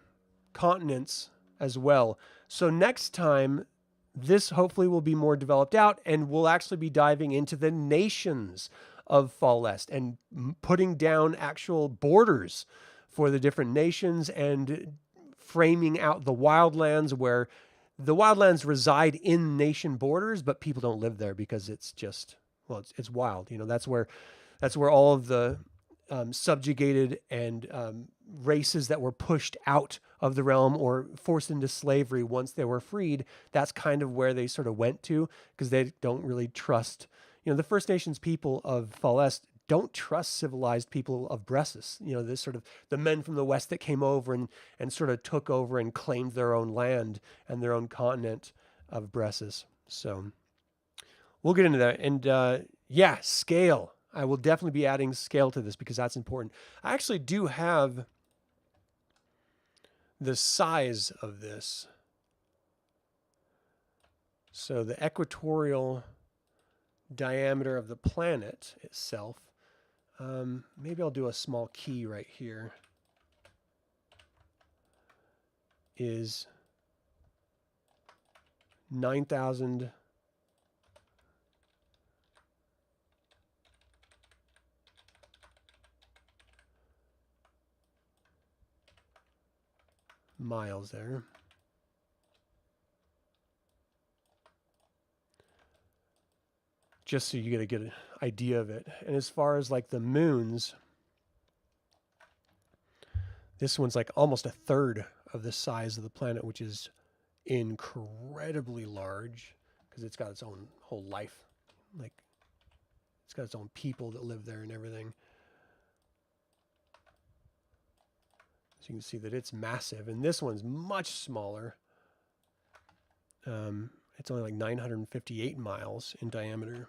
continents as well. So next time, this hopefully will be more developed out, and we'll actually be diving into the nations of Fall Est and putting down actual borders for the different nations and framing out the wildlands, where the wildlands reside in nation borders, but people don't live there because it's just, well, it's wild. You know, that's where all of the subjugated and races that were pushed out of the realm or forced into slavery once they were freed, that's kind of where they sort of went to, because they don't really trust, you know, the First Nations people of Fall Est don't trust civilized people of Bressus. You know, this sort of the men from the West that came over and sort of took over and claimed their own land and their own continent of Bressus. So we'll get into that. And yeah, scale. I will definitely be adding scale to this because that's important. I actually do have the size of this. So the equatorial diameter of the planet itself. Maybe I'll do a small key right here. Is 9,000 miles there. Just so you get a good idea of it. And as far as like the moons, this one's like almost a third of the size of the planet, which is incredibly large because it's got its own whole life. Like it's got its own people that live there and everything. So you can see that it's massive. And this one's much smaller. It's only like 958 miles in diameter.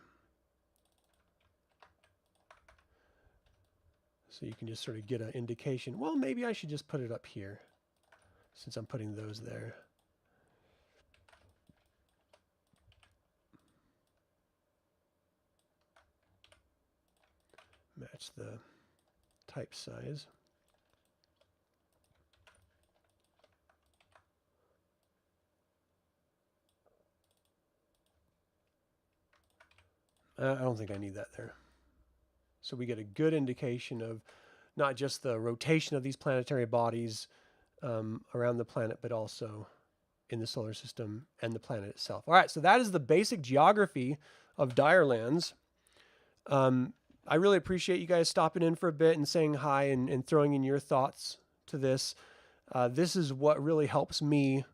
So you can just sort of get an indication. Well, maybe I should just put it up here since I'm putting those there. Match the type size. I don't think I need that there. So we get a good indication of not just the rotation of these planetary bodies around the planet, but also in the solar system and the planet itself. All right, so that is the basic geography of DireLands. I really appreciate you guys stopping in for a bit and saying hi and throwing in your thoughts to this. This is what really helps me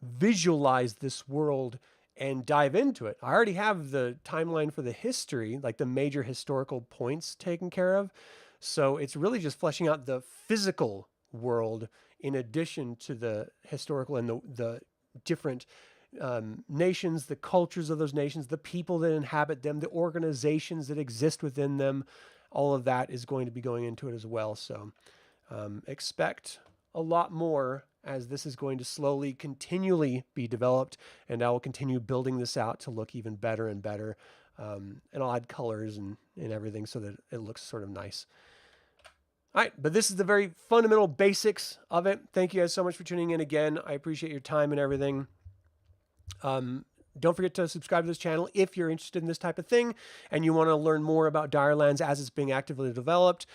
visualize this world and dive into it. I already have the timeline for the history, like the major historical points taken care of. So it's really just fleshing out the physical world in addition to the historical and the different nations, the cultures of those nations, the people that inhabit them, the organizations that exist within them. All of that is going to be going into it as well. So expect a lot more as this is going to slowly, continually be developed, and I will continue building this out to look even better and better. And I'll add colors and everything so that it looks sort of nice. All right, but this is the very fundamental basics of it. Thank you guys so much for tuning in again. I appreciate your time and everything. Don't forget to subscribe to this channel if you're interested in this type of thing and you want to learn more about DireLands as it's being actively developed.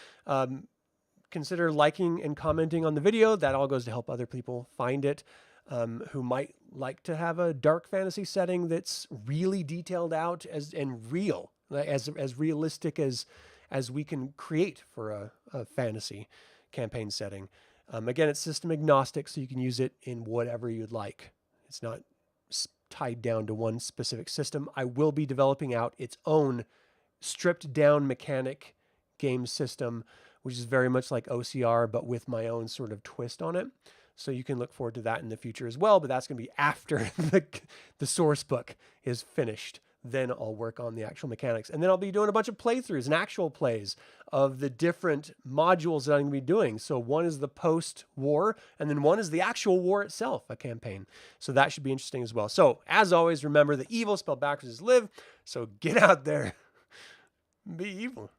Consider liking and commenting on the video. That all goes to help other people find it who might like to have a dark fantasy setting that's really detailed out and real, as realistic as we can create for a fantasy campaign setting. Again, it's system agnostic, so you can use it in whatever you'd like. It's not tied down to one specific system. I will be developing out its own stripped down mechanic game system, which is very much like OCR, but with my own sort of twist on it. So you can look forward to that in the future as well, but that's going to be after the source book is finished. Then I'll work on the actual mechanics. And then I'll be doing a bunch of playthroughs and actual plays of the different modules that I'm going to be doing. So one is the post-war, and then one is the actual war itself, a campaign. So that should be interesting as well. So as always, remember the evil spelled backwards is live. So get out there, be evil.